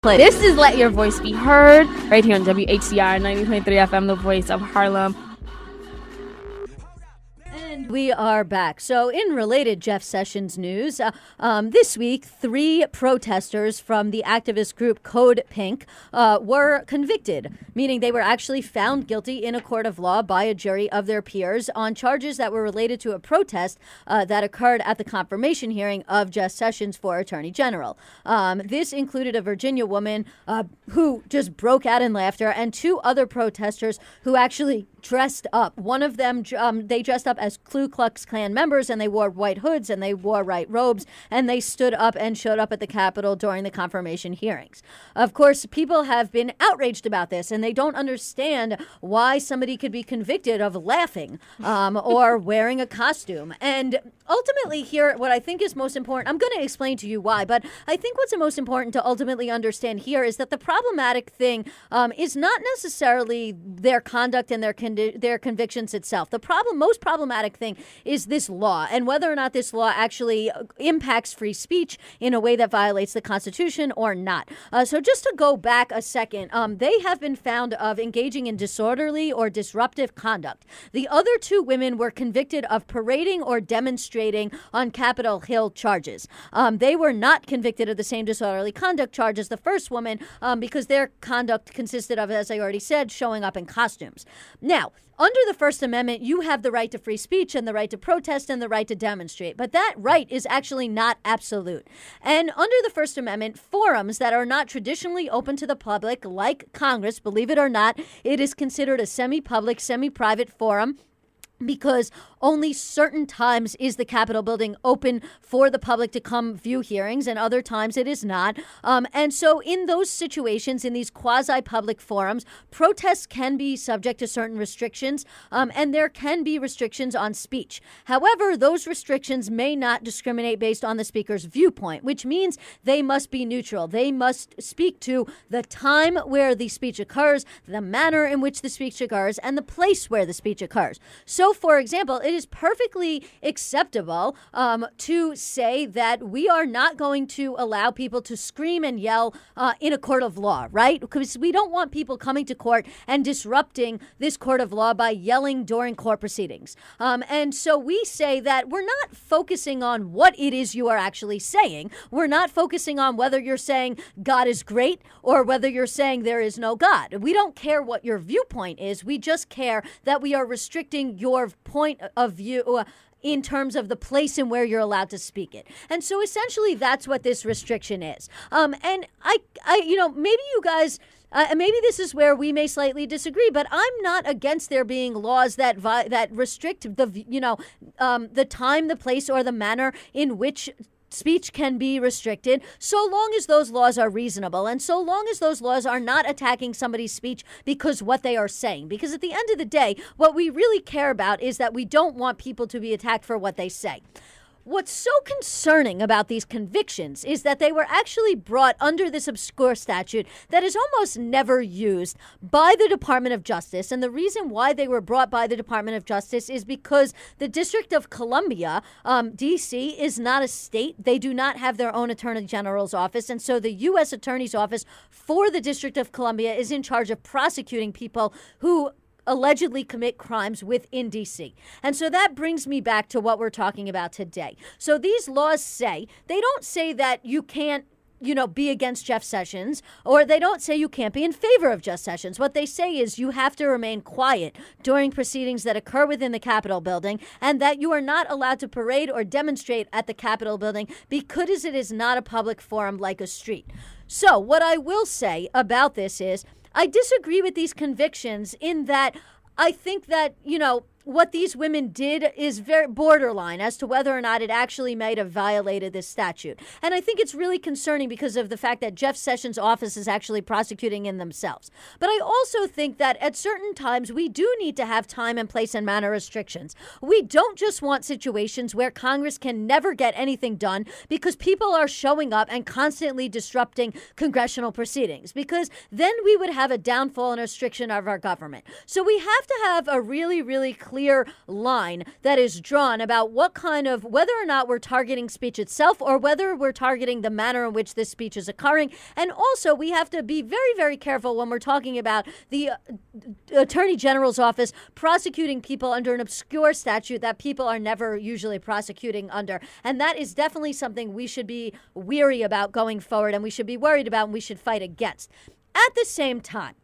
This is Let Your Voice Be Heard, right here on WHCR 90.3 FM, the voice of Harlem. And we are back. So in related Jeff Sessions news, this week, 3 protesters from the activist group Code Pink were convicted, meaning they were actually found guilty in a court of law by a jury of their peers on charges that were related to a protest that occurred at the confirmation hearing of Jeff Sessions for Attorney General. This included a Virginia woman who just broke out in laughter and 2 other protesters who actually dressed up. One of them, they dressed up as Ku Klux Klan members, and they wore white hoods and they wore white robes, and they stood up and showed up at the Capitol during the confirmation hearings. Of course, people have been outraged about this, and they don't understand why somebody could be convicted of laughing or wearing a costume. And ultimately here, what I think is most important, I'm going to explain to you why, but I think what's the most important to ultimately understand here is that the problematic thing is not necessarily their conduct and their convictions itself. The most problematic thing is this law and whether or not this law actually impacts free speech in a way that violates the Constitution or not. So just to go back a second, they have been found of engaging in disorderly or disruptive conduct. The other 2 women were convicted of parading or demonstrating on Capitol Hill charges. They were not convicted of the same disorderly conduct charge as the first woman because their conduct consisted of, as I already said, showing up in costumes. Now, under the First Amendment, you have the right to free speech and the right to protest and the right to demonstrate. But that right is actually not absolute. And under the First Amendment, forums that are not traditionally open to the public, like Congress, believe it or not, it is considered a semi-public, semi-private forum, because only certain times is the Capitol building open for the public to come view hearings, and other times it is not. And so in those situations, in these quasi-public forums, protests can be subject to certain restrictions, and there can be restrictions on speech. However, those restrictions may not discriminate based on the speaker's viewpoint, which means they must be neutral. They must speak to the time where the speech occurs, the manner in which the speech occurs, and the place where the speech occurs. So, for example, it is perfectly acceptable to say that we are not going to allow people to scream and yell in a court of law, right? Because we don't want people coming to court and disrupting this court of law by yelling during court proceedings. And so we say that we're not focusing on what it is you are actually saying. We're not focusing on whether you're saying God is great or whether you're saying there is no God. We don't care what your viewpoint is. We just care that we are restricting your point of view in terms of the place and where you're allowed to speak it. And so essentially that's what this restriction is. And I maybe you guys, maybe this is where we may slightly disagree, but I'm not against there being laws that restrict the time, the place, or the manner in which speech can be restricted, so long as those laws are reasonable and so long as those laws are not attacking somebody's speech because what they are saying. Because at the end of the day, what we really care about is that we don't want people to be attacked for what they say. What's so concerning about these convictions is that they were actually brought under this obscure statute that is almost never used by the Department of Justice. And the reason why they were brought by the Department of Justice is because the District of Columbia, D.C., is not a state. They do not have their own Attorney General's office. And so the U.S. Attorney's Office for the District of Columbia is in charge of prosecuting people who allegedly commit crimes within D.C. And so that brings me back to what we're talking about today. So these laws say, they don't say that you can't be against Jeff Sessions, or they don't say you can't be in favor of Jeff Sessions. What they say is you have to remain quiet during proceedings that occur within the Capitol building, and that you are not allowed to parade or demonstrate at the Capitol building because it is not a public forum like a street. So what I will say about this is I disagree with these convictions in that I think that, what these women did is very borderline as to whether or not it actually might have violated this statute. And I think it's really concerning because of the fact that Jeff Sessions' office is actually prosecuting in themselves. But I also think that at certain times we do need to have time and place and manner restrictions. We don't just want situations where Congress can never get anything done because people are showing up and constantly disrupting congressional proceedings, because then we would have a downfall and restriction of our government. So we have to have a really, really clear clear line that is drawn about whether or not we're targeting speech itself or whether we're targeting the manner in which this speech is occurring. And also, we have to be very, very careful when we're talking about the Attorney General's office prosecuting people under an obscure statute that people are never usually prosecuting under. And that is definitely something we should be weary about going forward, and we should be worried about, and we should fight against. At the same time,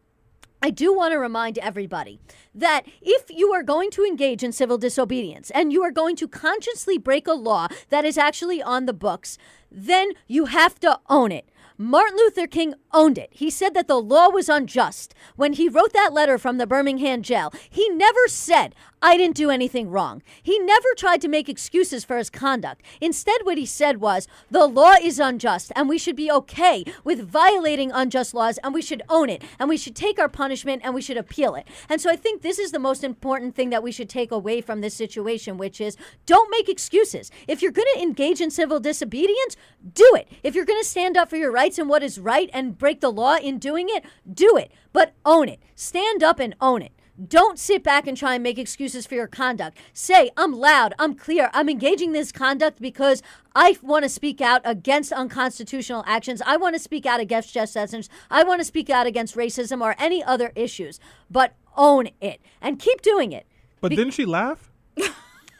I do want to remind everybody that if you are going to engage in civil disobedience and you are going to consciously break a law that is actually on the books, then you have to own it. Martin Luther King owned it. He said that the law was unjust. When he wrote that letter from the Birmingham jail, he never said, I didn't do anything wrong. He never tried to make excuses for his conduct. Instead, what he said was, the law is unjust, and we should be okay with violating unjust laws, and we should own it, and we should take our punishment, and we should appeal it. And so I think this is the most important thing that we should take away from this situation, which is, don't make excuses. If you're going to engage in civil disobedience, do it. If you're going to stand up for your rights and what is right and break the law in doing it, do it. But own it. Stand up and own it. Don't sit back and try and make excuses for your conduct. Say, I'm loud, I'm clear, I'm engaging in this conduct because I want to speak out against unconstitutional actions. I want to speak out against Jeff Sessions. I want to speak out against racism or any other issues. But own it and keep doing it. But didn't she laugh?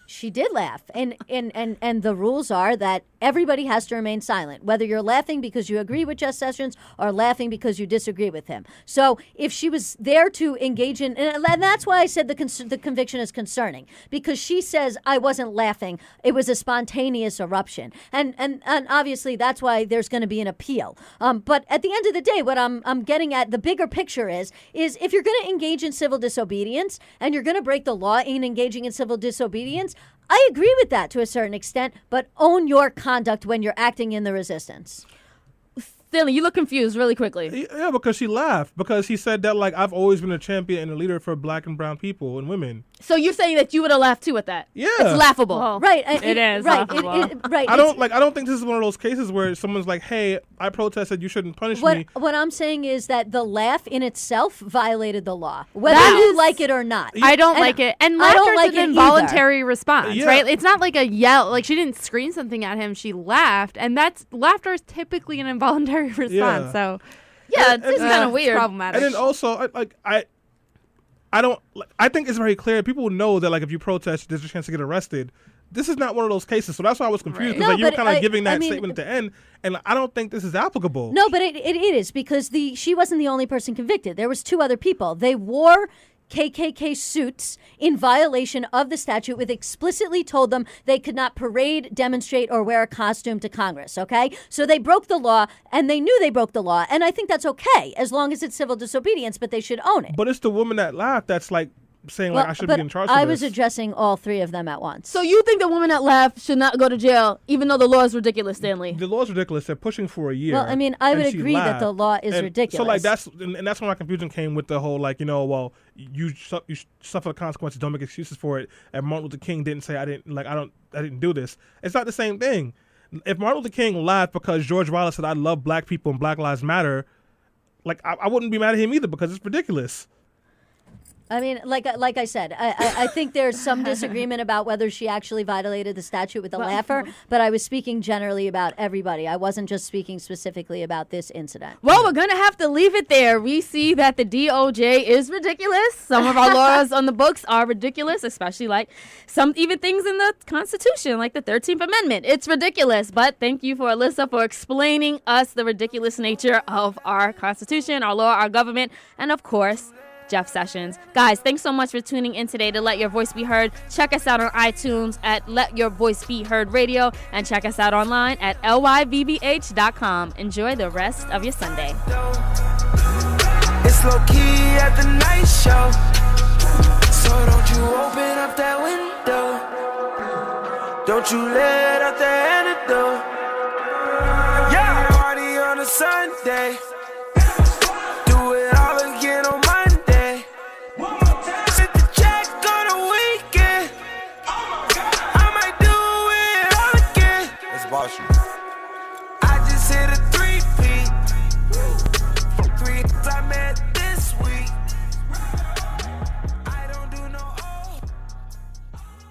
She did laugh. And the rules are that everybody has to remain silent, whether you're laughing because you agree with Jeff Sessions or laughing because you disagree with him. So if she was there to engage in, and that's why I said the conviction is concerning, because she says, I wasn't laughing. It was a spontaneous eruption. And obviously that's why there's going to be an appeal. But at the end of the day, what I'm getting at, the bigger picture is if you're going to engage in civil disobedience and you're going to break the law in engaging in civil disobedience, I agree with that to a certain extent, but own your conduct when you're acting in the resistance. Stanley, you look confused really quickly. Yeah, because she laughed. Because he said that, like, I've always been a champion and a leader for black and brown people and women. So you're saying that you would have laughed too at that? Yeah. It's laughable. Well, right. It is right, laughable. Right. I don't think this is one of those cases where someone's like, hey, I protested, you shouldn't punish me. What I'm saying is that the laugh in itself violated the law, whether you like it or not. I don't like it. And laughter is an involuntary response, right? It's not like a yell. Like, she didn't scream something at him. She laughed. And laughter is typically an involuntary response. Yeah. So, yeah, it's kind of weird. Problematic. And then also, I think it's very clear. People know that, like, if you protest, there's a chance to get arrested. This is not one of those cases, so that's why I was confused. Because you were kind of giving that statement at the end, and I don't think this is applicable. No, but it is, because she wasn't the only person convicted. There was two other people. They wore KKK suits in violation of the statute, which explicitly told them they could not parade, demonstrate, or wear a costume to Congress, okay? So they broke the law, and they knew they broke the law, and I think that's okay, as long as it's civil disobedience, but they should own it. But it's the woman that laughed that's, like, saying, like, I should be in charge of this. I was addressing all three of them at once. So you think the woman that laughed should not go to jail, even though the law is ridiculous, Stanley? The law is ridiculous. They're pushing for a year. Well, I mean, I would agree that the law is ridiculous. So, like, that's when my confusion came with the whole, like, well, you suffer the consequences, don't make excuses for it. And Martin Luther King didn't say, I didn't do this. It's not the same thing. If Martin Luther King laughed because George Wallace said, I love black people and Black Lives Matter, like, I wouldn't be mad at him either, because it's ridiculous. I mean, like I said, I think there's some disagreement about whether she actually violated the statute with the laugher, but I was speaking generally about everybody. I wasn't just speaking specifically about this incident. Well, we're going to have to leave it there. We see that the DOJ is ridiculous. Some of our laws on the books are ridiculous, especially like some even things in the Constitution, like the 13th Amendment. It's ridiculous, but thank you for Alyssa for explaining us the ridiculous nature of our Constitution, our law, our government, and of course, Jeff Sessions. Guys, thanks so much for tuning in today to Let Your Voice Be Heard. Check us out on iTunes at Let Your Voice Be Heard Radio, and check us out online at LYVBH.com. Enjoy the rest of your Sunday. It's low key at the night show, so don't you open up that window, don't you let out the antidote. Yeah, party on a Sunday, do it all again on Monday. Sit the check on the weekend, I might do it all again. Let's boss you.